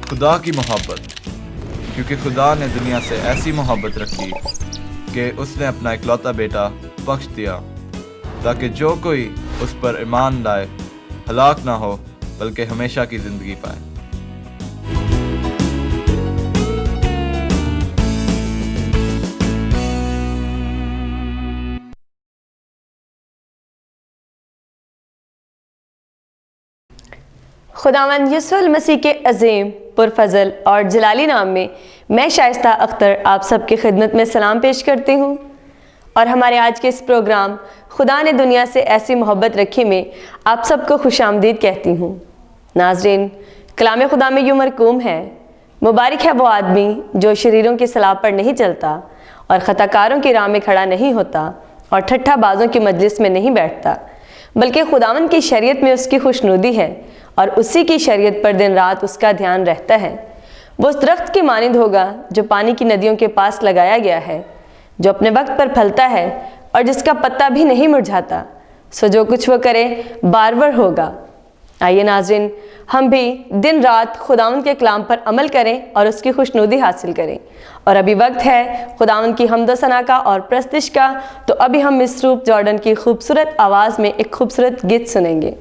خدا کی محبت، کیونکہ خدا نے دنیا سے ایسی محبت رکھی کہ اس نے اپنا اکلوتا بیٹا بخش دیا، تاکہ جو کوئی اس پر ایمان لائے ہلاک نہ ہو بلکہ ہمیشہ کی زندگی پائے۔ خداوند یسوع المسیح کے عظیم پرفضل اور جلالی نام میں شائستہ اختر آپ سب کی خدمت میں سلام پیش کرتی ہوں، اور ہمارے آج کے اس پروگرام خدا نے دنیا سے ایسی محبت رکھی میں آپ سب کو خوش آمدید کہتی ہوں۔ ناظرین، کلام خدا میں یوں مرقوم ہے، مبارک ہے وہ آدمی جو شریروں کی صلاح پر نہیں چلتا اور خطا کاروں کی راہ میں کھڑا نہیں ہوتا اور ٹھٹھا بازوں کی مجلس میں نہیں بیٹھتا، بلکہ خداوند کی شریعت میں اس کی خوشنودی ہے اور اسی کی شریعت پر دن رات اس کا دھیان رہتا ہے۔ وہ اس درخت کی مانند ہوگا جو پانی کی ندیوں کے پاس لگایا گیا ہے، جو اپنے وقت پر پھلتا ہے اور جس کا پتا بھی نہیں مرجھاتا، سو جو کچھ وہ کرے بارور ہوگا۔ آئیے ناظرین، ہم بھی دن رات خداوند کے کلام پر عمل کریں اور اس کی خوشنودی حاصل کریں۔ اور ابھی وقت ہے خداوند کی حمد و ثنا کا اور پرستش کا، تو ابھی ہم مس روپ جارڈن کی خوبصورت آواز میں ایک خوبصورت گیت سنیں گے۔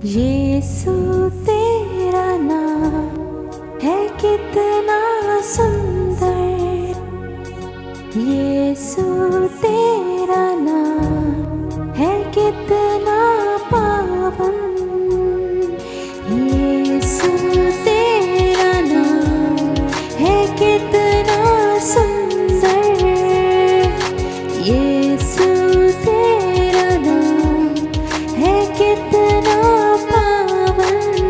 یسوع تیرا نام ہے کتنا سندر، یسوع تیرا نام ہے کتنا پاون، یسوع تیرا نام ہے کتنا سندر، یسوع تیرا نام ہے کتنا پاون،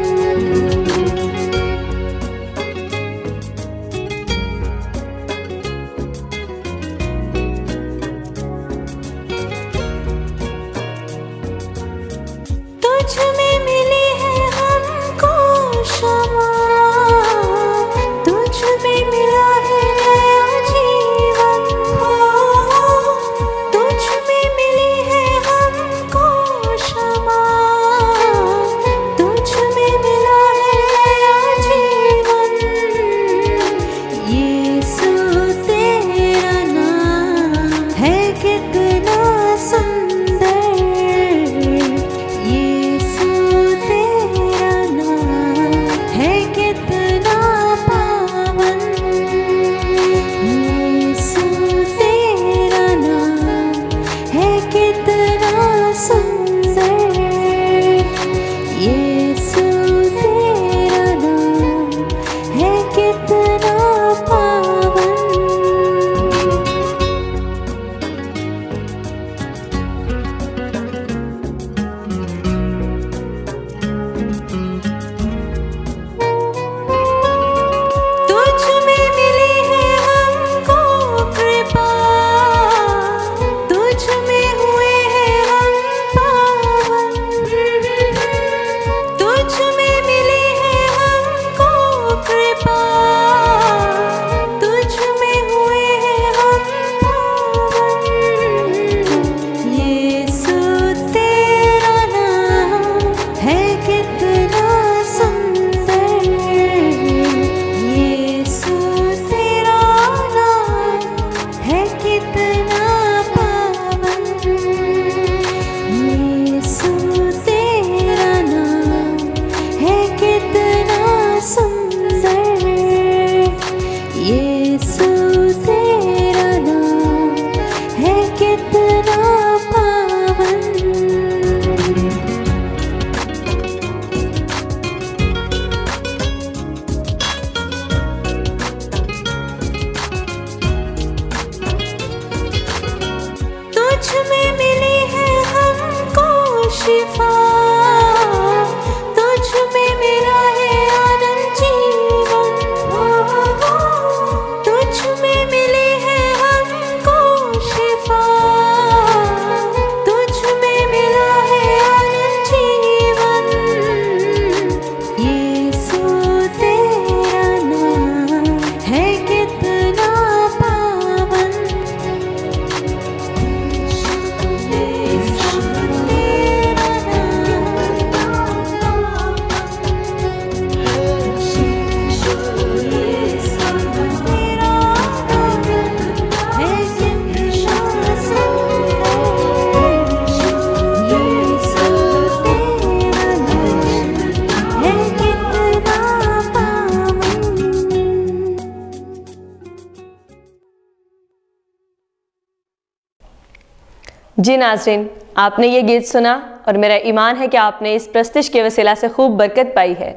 جی ناظرین، آپ نے یہ گیت سنا اور میرا ایمان ہے کہ آپ نے اس پرستش کے وسیلہ سے خوب برکت پائی ہے۔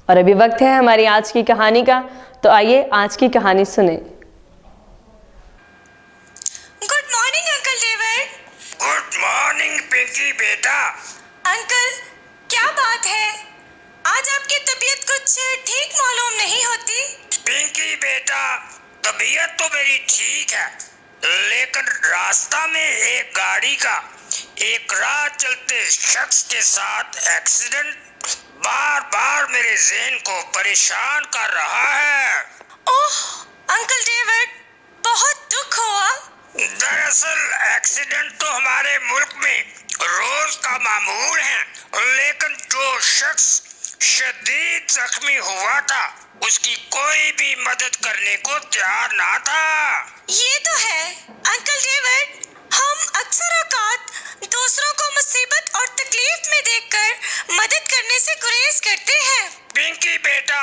اور ابھی وقت ہے ہماری آج کی کہانی کا، تو آئیے آج کی کہانی سنیں۔ Good morning uncle David. Good morning Pinky بیٹا۔ انکل، کیا بات ہے؟ آج آپ کی طبیعت کچھ ٹھیک معلوم نہیں ہوتی۔ پنکی بیٹا، طبیعت تو میری ٹھیک ہے، لیکن راستہ میں ایک گاڑی کا ایک راہ چلتے شخص کے ساتھ ایکسیڈنٹ بار بار میرے ذہن کو پریشان کر رہا ہے۔ اوہ انکل ڈیوڈ، بہت دکھ ہوا۔ دراصل ایکسیڈنٹ تو ہمارے ملک میں روز کا معمول ہے، لیکن جو شخص شدید زخمی ہوا تھا اس کی کوئی بھی مدد کرنے کو تیار نہ تھا۔ یہ تو ہے انکل ڈیوڈ، ہم اکثر اوقات دوسروں کو مصیبت اور تکلیف میں دیکھ کر مدد کرنے سے گریز کرتے ہیں۔ پنکی بیٹا،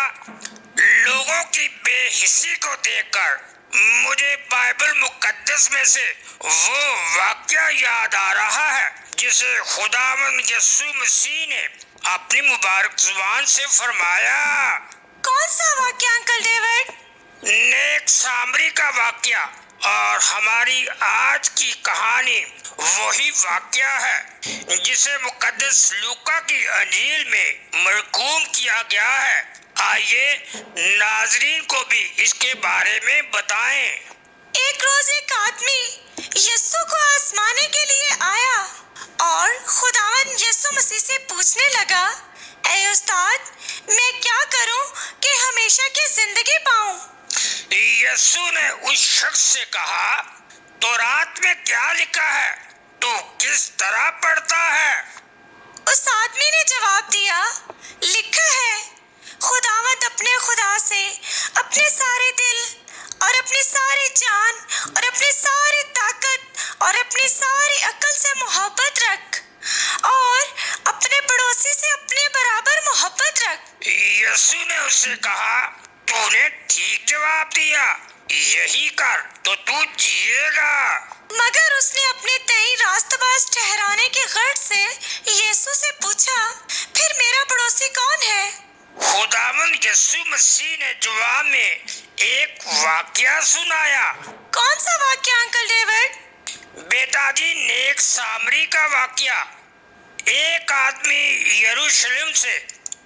لوگوں کی بے حسی کو دیکھ کر مجھے بائبل مقدس میں سے وہ واقعہ یاد آ رہا ہے جسے خداوند یسوع مسیح نے اپنی مبارک زبان سے فرمایا۔ کون سا واقعہ انکل ڈیوڈ؟ نیک سامری کا واقعہ، اور ہماری آج کی کہانی وہی واقعہ ہے جسے مقدس لوکا کی انجیل میں مرقوم کیا گیا ہے۔ آئیے ناظرین کو بھی اس کے بارے میں بتائیں۔ ایک روز ایک آدمی یسوع کو آزمانے کے لیے آیا اور خداوند یسوع مسیح سے پوچھنے لگا، اے استاد، میں کیا کروں کہ ہمیشہ کی زندگی پاؤں؟ یسوع نے اس شخص سے کہا، تورات میں کیا لکھا ہے؟ تو کس طرح پڑھتا ہے؟ اس آدمی نے جواب دیا، لکھا ہے، خداوند اپنے خدا سے اپنے سارے دل اور اپنی ساری جان اور اپنی ساری طاقت اور اپنی ساری عقل سے محبت رکھ، اور اپنے پڑوسی سے اپنے برابر محبت رکھ۔ یسوع نے اس سے کہا، تو نے ٹھیک جواب دیا، یہی کر تو تو جیے گا۔ مگر اس نے اپنے تئیں راست باز ٹھہرانے کی غرض سے یسوع سے پوچھا، پھر میرا پڑوسی کون ہے؟ خداوند یسوع مسیح نے جواب میں ایک واقعہ سنایا۔ کون سا واقعہ انکل ڈیوڈ؟ بیٹا جی، نیک سامری کا واقعہ۔ ایک آدمی یروشلم سے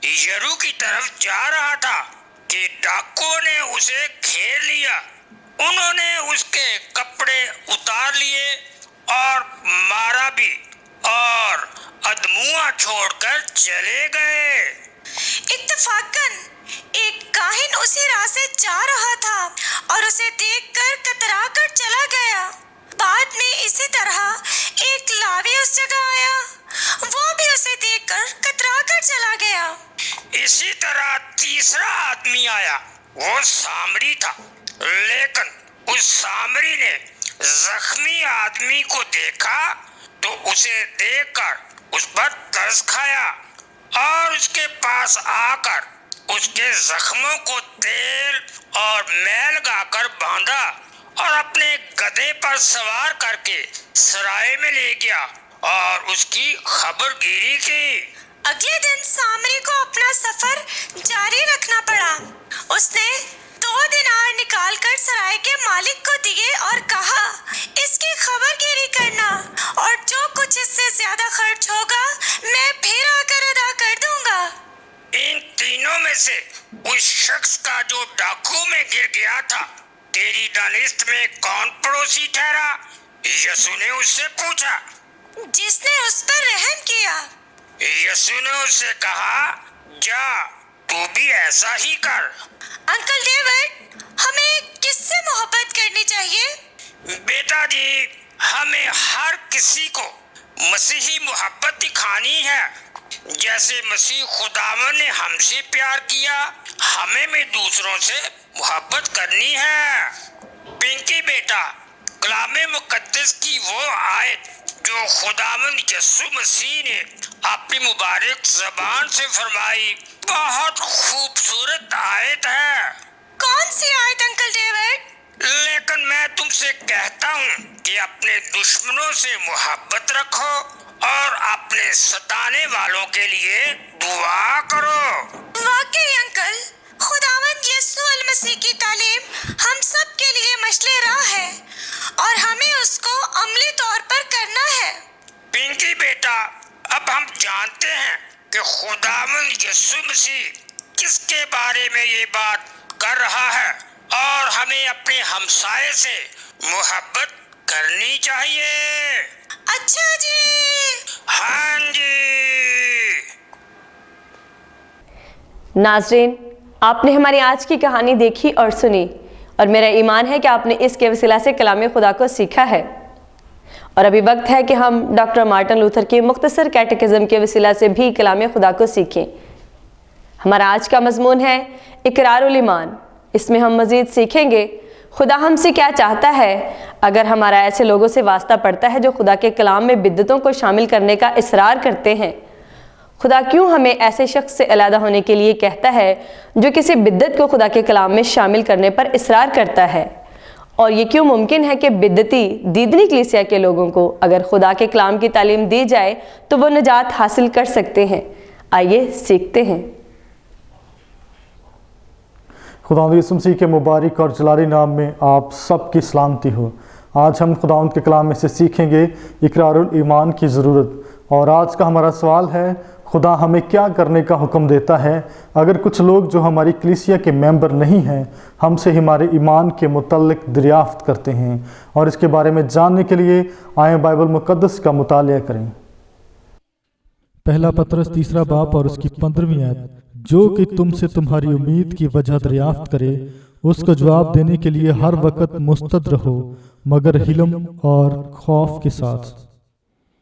یرو کی طرف جا رہا تھا کہ ڈاکو نے اسے گھیر لیا۔ انہوں نے اس کے کپڑے اتار لیے اور مارا بھی، اور ادموا چھوڑ کر چلے گئے۔ اتفاقاً ایک کاہن اسی راہ سے جا رہا تھا اور اسے دیکھ کر کترا کر چلا گیا۔ بعد میں اسی طرح ایک لاوی اس جگہ آیا، وہ بھی اسے دیکھ کر کترا کر چلا گیا۔ اسی طرح تیسرا آدمی آیا، وہ سامری تھا، لیکن اس سامری نے زخمی آدمی کو دیکھا تو اسے دیکھ کر اس پر ترس کھایا اور اس کے پاس آ کر اس کے زخموں کو تیل اور میل لگا کر باندھا اور اپنے گدھے پر سوار کر کے سرائے میں لے گیا اور اس کی خبر گیری کی۔ اگلے دن سامری کو اپنا سفر جاری رکھنا پڑا۔ اس نے 2 دینار نکال کر سرائے کے مالک کو دیے اور کہا، اس کی خبر گیری کرنا، اور جو کچھ اس سے زیادہ خرچ ہوگا میں پھر آ کر ادا کر دوں گا۔ ان تینوں میں سے اس شخص کا جو ڈاکو میں گر گیا تھا، تیری دانست میں کون پڑوسی ٹھہرا؟ یسوع نے اس سے پوچھا۔ جس نے اس پر رحم کیا۔ یسوع نے اس سے کہا، جا تو بھی ایسا ہی کر۔ انکل ڈیوڈ، ہمیں کس سے محبت کرنی چاہیے؟ بیٹا جی، ہمیں ہر کسی کو مسیحی محبت دکھانی ہے۔ جیسے مسیح خداوند نے ہم سے پیار کیا، ہمیں بھی دوسروں سے محبت کرنی ہے۔ پنکی بیٹا، کلام مقدس کی وہ آیت جو خداوند یسوع مسیح نے اپنی مبارک زبان سے فرمائی، بہت خوبصورت آیت ہے۔ کون سی آیت انکل ڈیوڈ؟ لیکن میں تم سے कहता हूँ कि अपने दुश्मनों से मोहब्बत रखो और अपने सताने वालों के लिए दुआ करो। वाकई अंकल, खुदावंद यीशु अल मसीह की तालीम हम सब के लिए मशले राह है और हमें उसको अमली तौर पर करना है। पिंकी बेटा, अब हम जानते हैं कि खुदावंद यीशु मसीह किसके बारे में ये बात कर रहा है और हमें अपने हमसाये से मोहब्बत करनी चाहिए। अच्छा जी। हाँ जी। नाज़रीन, आपने हमारी आज की कहानी देखी और सुनी और मेरा ईमान है कि आपने इसके वसीला से कलाम खुदा को सीखा है। और अभी वक्त है कि हम डॉक्टर मार्टिन लूथर की मुख्तसर कैटेकिज्म के वसीला से भी कलाम खुदा को सीखें। हमारा आज का मजमून है इकरारुल ईमान। इसमें हम मज़ीद सीखेंगे खुदा हमसे क्या चाहता है अगर हमारा ऐसे लोगों से वास्ता पड़ता है जो खुदा के कलाम में बिद्दतों को शामिल करने का इसरार करते हैं। खुदा क्यों हमें ऐसे शख्स से अलहदा होने के लिए कहता है जो किसी बिद्दत को खुदा के कलाम में शामिल करने पर इसरार करता है, और ये क्यों मुमकिन है कि बिद्दती दीदनी कलीसिया के लोगों को अगर खुदा के कलाम की तालीम दी जाए तो वो निजात हासिल कर सकते हैं। आइए सीखते हैं। खुदावंद यीशु मसीह के मुबारक और जलाली नाम में आप सबकी सलामती हो। आज हम खुदावंद के कलाम में से सीखेंगे इकरारुल ईमान की ज़रूरत। और आज का हमारा सवाल है, खुदा हमें क्या करने का हुक्म देता है अगर कुछ लोग जो हमारी कलीसिया के मेंबर नहीं हैं हमसे हमारे ईमान के मुतल्लिक दरियाफ्त करते हैं। और इसके बारे में जानने के लिए आए बाइबल मुक़द्दस का मुतालिया करें। पहला पतरस 3 बाब और उसकी 15वीं आयत, जो कि तुमसे तुम्हारी उम्मीद की वजह दरियाफ्त करे उसका जवाब देने के लिए हर वक्त मुस्तद रहो मगर हिल्म और खौफ के साथ।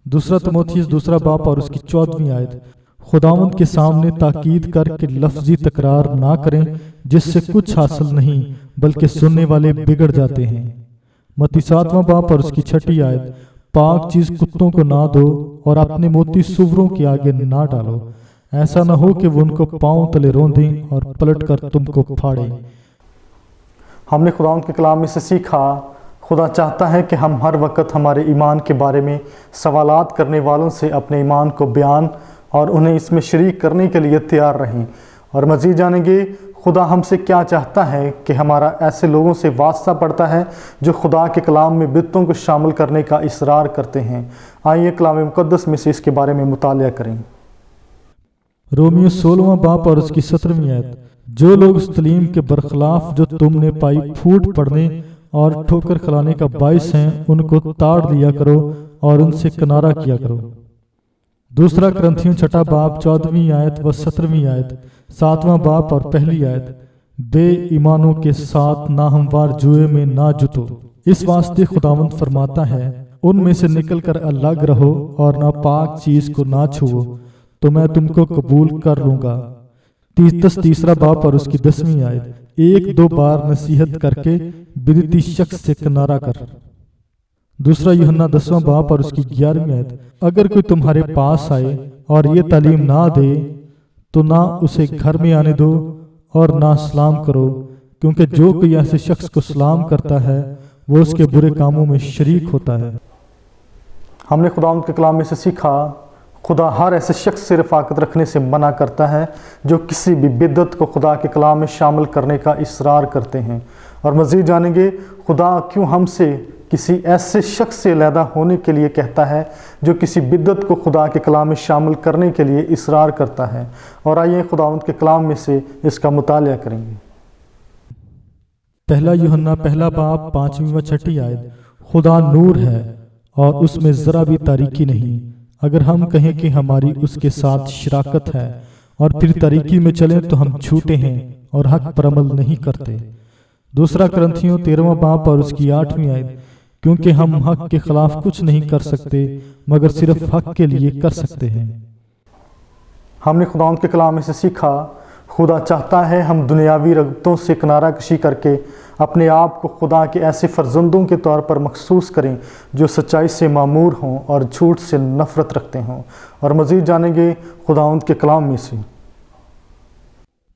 दूसरा तिमोथियस 2 बाब और उसकी 14वीं आयत, खुदावंद के सामने ताकीद करके लफ्जी तकरार ना करें जिससे कुछ हासिल नहीं बल्कि सुनने वाले बिगड़ जाते हैं। मत्ती 7वां बाब और उसकी 6ठी आयत, पाक चीज कुत्तों को ना दो और अपने मोती सुवरों के आगे ना डालो, ऐसा न हो कि वो उनको पांव तले रोंदें और पलट कर तुमको फाड़ें। हमने खुदावंद के कलाम में से सीखा, खुदा चाहता है कि हम हर वक्त हमारे ईमान के बारे में सवालात करने वालों से अपने ईमान को बयान और उन्हें इसमें शरीक करने के लिए तैयार रहें। और मज़ीद जानेंगे खुदा हमसे क्या चाहता है कि हमारा ऐसे लोगों से वास्ता पड़ता है जो खुदा के कलाम में बिद्दतों को शामिल करने का इसरार करते हैं। आइए कलाम मुक़द्दस में से इसके बारे में मुतालिया करें। रोमियो 16वां बाब और उसकी 17वीं आयत, जो लोग उस तलीम के बरखिलाफ जो तुमने पाई फूट पड़ने और ठोकर खिलाने का बाइस हैं उनको ताड़ दिया करो और उनसे किनारा किया करो। दूसरा करंथियों 6 बाब 14वीं आयत व 17वीं आयत, 7वां बाब और पहली आयत, बे ईमानों के साथ नाहमवार जुए में ना जुतो। इस वास्ते खुदावंद फरमाता है, उनमें से निकल कर अलग रहो और नापाक चीज को ना छुओ तो मैं तुमको कबूल कर लूंगा। तीतस 3 बाब और उसकी 10वीं आयत, 1-2 बार नसीहत करके बिदती शख्स से किनारा कर। दूसरा यूहन्ना 10वां बाब और उसकी 11वीं आयत, अगर कोई तुम्हारे पास आए और ये तालीम ना दे तो ना उसे घर में आने दो और ना सलाम करो, क्योंकि जो कोई ऐसे शख्स को सलाम करता है वो उसके बुरे कामों में शरीक होता है। हमने खुदावंद के कलाम में से सीखा, खुदा हर ऐसे शख्स से रफ़ाकत रखने से मना करता है जो किसी भी बिद्दत को खुदा के कलाम में शामिल करने का इसरार करते हैं। और मज़ीद जानेंगे खुदा क्यों हमसे किसी ऐसे शख्स से अलहदा होने के लिए कहता है जो किसी बिद्दत को खुदा के कलाम में शामिल करने के लिए इसरार करता है। और आइए खुदावंद के कलाम में से इसका मुतालिया करेंगे। पहला यूहन्ना 1 बाब 5वीं व 6ठी आयत, खुदा नूर है और उसमें ज़रा भी तारीकी नहीं। अगर हम कहें कि हमारी उसके साथ शराकत है और फिर तारीकी में चलें तो हम झूठे हैं और हक पर अमल नहीं करते। दूसरा करंथियों 13वां बाब और उसकी 8वीं आयत, क्योंकि हम हक के खिलाफ कुछ नहीं कर सकते मगर सिर्फ हक के लिए कर सकते हैं। हमने खुदावंद के कलाम में से सीखा, खुदा चाहता है हम दुनियावी रगबतों से किनारा कशी करके अपने आप को खुदा के ऐसे फर्जंदों के तौर पर मखसूस करें जो सच्चाई से मामूर हों और झूठ से नफरत रखते हों। और मज़ीद जानेंगे खुदावंद के कलाम में से।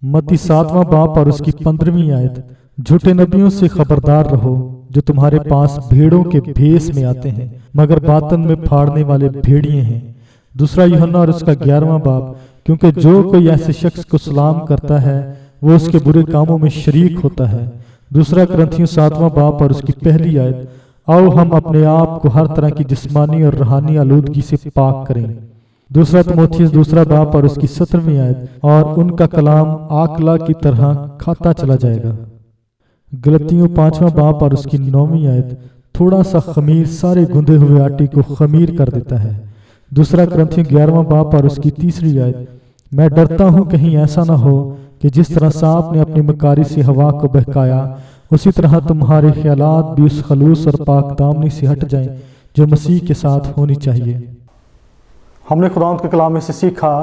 मत्ती 7वां बाब और उसकी 15वीं आयत, झूठे नबियों से खबरदार रहो जो तुम्हारे पास भेड़ों के भेष में आते हैं मगर बातन में फाड़ने वाले भेड़िए हैं। दूसरा यूहन्ना और उसका 11वां बाब, क्योंकि जो कोई ऐसे शख्स को सलाम करता है वो उसके बुरे कामों में शरीक होता है। दूसरा करंथियों 7वां बाब और उसकी पहली आयत, आओ हम अपने आप को हर तरह की जिस्मानी और रूहानी आलूदगी से पाक करें। दूसरा तीमुथियुस 2 बाब और उसकी 17वीं आयत, और उनका कलाम आकला की तरह खाता चला जाएगा। गलतियों 5वां बाब और उसकी 9वीं आयत, थोड़ा सा खमीर सारे गुंदे हुए आटे को खमीर कर देता है। दूसरा करंथियों 11वां बाब और उसकी 3री आयत, मैं डरता हूँ कहीं ऐसा ना हो कि जिस तरह सांप ने अपनी मकारी से हवा को बहकाया उसी तरह तुम्हारे ख्यालात भी उस खलूस और पाक दामनी से हट जाएं जो मसीह के साथ होनी चाहिए। हमने खुदावंद के कलाम में से सीखा,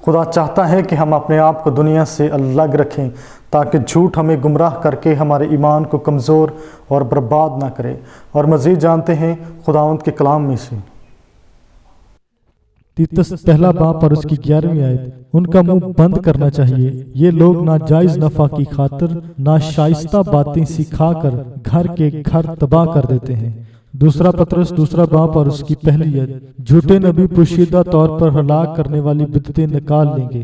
खुदा चाहता है कि हम अपने आप को दुनिया से अलग रखें ताकि झूठ हमें गुमराह करके हमारे ईमान को कमज़ोर और बर्बाद ना करे। और मज़ीद जानते हैं खुदावंद के कलाम में से तीतस 1 बाब और उसकी 11वीं आयत, उनका मुंह बंद करना चाहिए। ये लोग नाजायज नफा की खातिर नाशाइस्ता बातें सिखाकर घर के घर तबाह कर देते हैं। दूसरा पतरस 2 बाब और उसकी पहली आयत, झूठे नबी पोशीदा तौर पर हलाक करने वाली बिदतें निकाल लेंगे।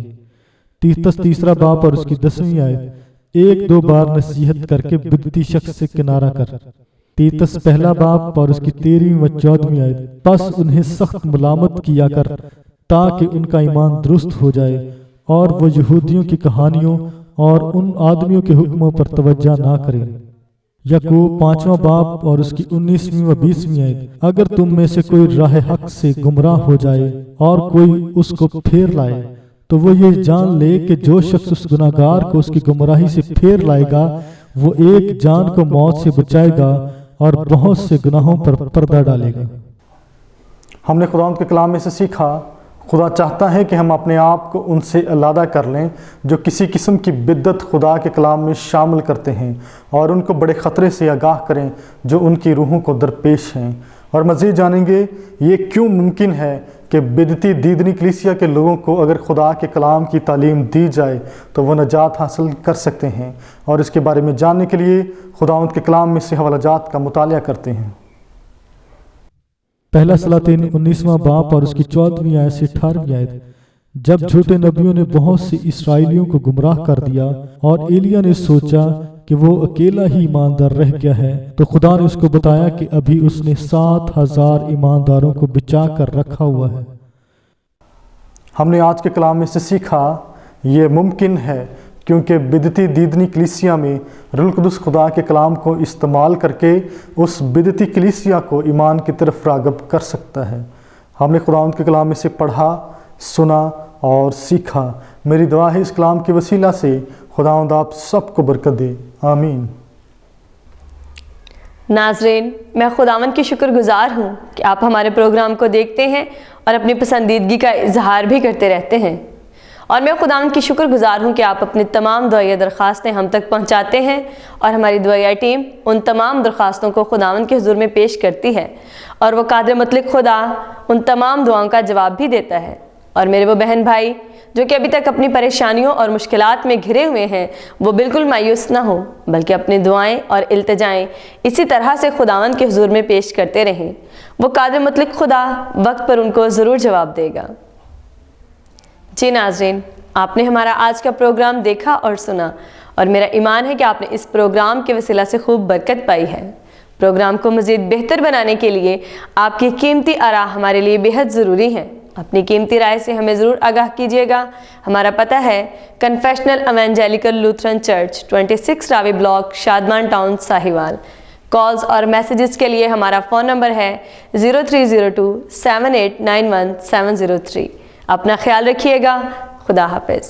तीतस 3 बाब और उसकी 10वीं आयत, 1-2 बार नसीहत करके बिदती शख्स से किनारा कर। तीतस 1 बाब और उसकी 13वीं व 14वीं आयत, बस उन्हें सख्त मुलामत किया कर ताकि उनका ईमान दुरुस्त हो जाए और वो यहूदियों की कहानियों और उन आदमियों के हुक्मों पर तवज्जो ना करें। याकूब 5वां बाब और उसकी 19वीं व 20वीं आयत, अगर तुम में से कोई राह हक से गुमराह हो जाए और कोई उसको फेर लाए तो वो ये जान ले कि जो शख्स उस गुनाहगार को उसकी गुमराही से फेर लाएगा वो एक जान को मौत से बचाएगा और बहुत से गुनाहों पर पर्दा डालेगा। हमने खुदावंद के कलाम में से सीखा, खुदा चाहता है कि हम अपने आप को उनसे अलहदा कर लें जो किसी किस्म की बिद्दत खुदा के कलाम में शामिल करते हैं और उनको बड़े ख़तरे से आगाह करें जो उनकी रूहों को दरपेश हैं। और मज़ीद जानेंगे ये क्यों मुमकिन है कि बिदती दीदनी कलीसिया के लोगों को अगर खुदा के कलाम की तालीम दी जाए तो वो नजात हासिल कर सकते हैं। और इसके बारे में जानने के लिए खुदावंद के कलाम में से हवालाजात का मुतालिया करते हैं। पहला सलातीन 19वां बाब और उसकी 14वीं आयत से 18वीं आयत, जब झूठे नबियों ने बहुत से इसराइलियों को गुमराह कर दिया और एलिया ने सोचा कि वो अकेला ही ईमानदार रह गया है तो खुदा ने उसको बताया कि अभी उसने 7,000 ईमानदारों को बचा कर रखा हुआ है। हमने आज के कलाम में से सीखा, ये मुमकिन है क्योंकि बिदती दीदनी कलीसिया में रूह कुदस खुदा के कलाम को इस्तेमाल करके उस बिदती कलीसिया को ईमान की तरफ राग़िब कर सकता है। हमने खुदावंद के कलाम में से पढ़ा, सुना और सीखा। मेरी दुआ है इस कलाम के वसीला से खुदावंद आप सबको बरकत दे, आमीन। नाज़रीन, मैं खुदावंद की शुक्रगुजार हूँ कि आप हमारे प्रोग्राम को देखते हैं और अपनी पसंदीदगी का इजहार भी करते रहते हैं। और मैं खुदावंद की शुक्रगुजार हूँ कि आप अपनी तमाम दुआया दरख्वास्तें हम तक पहुँचाते हैं और हमारी दुआया टीम उन तमाम दरख्वास्तों को खुदावंद के हुजूर में पेश करती है और वो कादिर मुतलक खुदा उन तमाम दुआओं का जवाब भी देता है। और मेरे वो बहन भाई जो कि अभी तक अपनी परेशानियों और मुश्किलात में घिरे हुए हैं, वो बिल्कुल मायूस ना हो बल्कि अपनी दुआएं और इल्तिजाएं इसी तरह से खुदावंद के हुजूर में पेश करते रहें। वो कादिर मुतलक खुदा वक्त पर उनको ज़रूर जवाब देगा। जी नाज़रीन, आपने हमारा आज का प्रोग्राम देखा और सुना और मेरा ईमान है कि आपने इस प्रोग्राम के वसीला से खूब बरकत पाई है। प्रोग्राम को मज़ीद बेहतर बनाने के लिए आपकी कीमती आरा हमारे लिए बेहद ज़रूरी है। अपनी कीमती राय से हमें ज़रूर आगाह कीजिएगा। हमारा पता है confessional evangelical Lutheran church 26 Ravi block, Shadman town, Sahiwal. Calls और मैसेजेस के लिए हमारा फ़ोन नंबर है 0302 7891 703। अपना ख्याल रखिएगा। खुदा हाफिज़।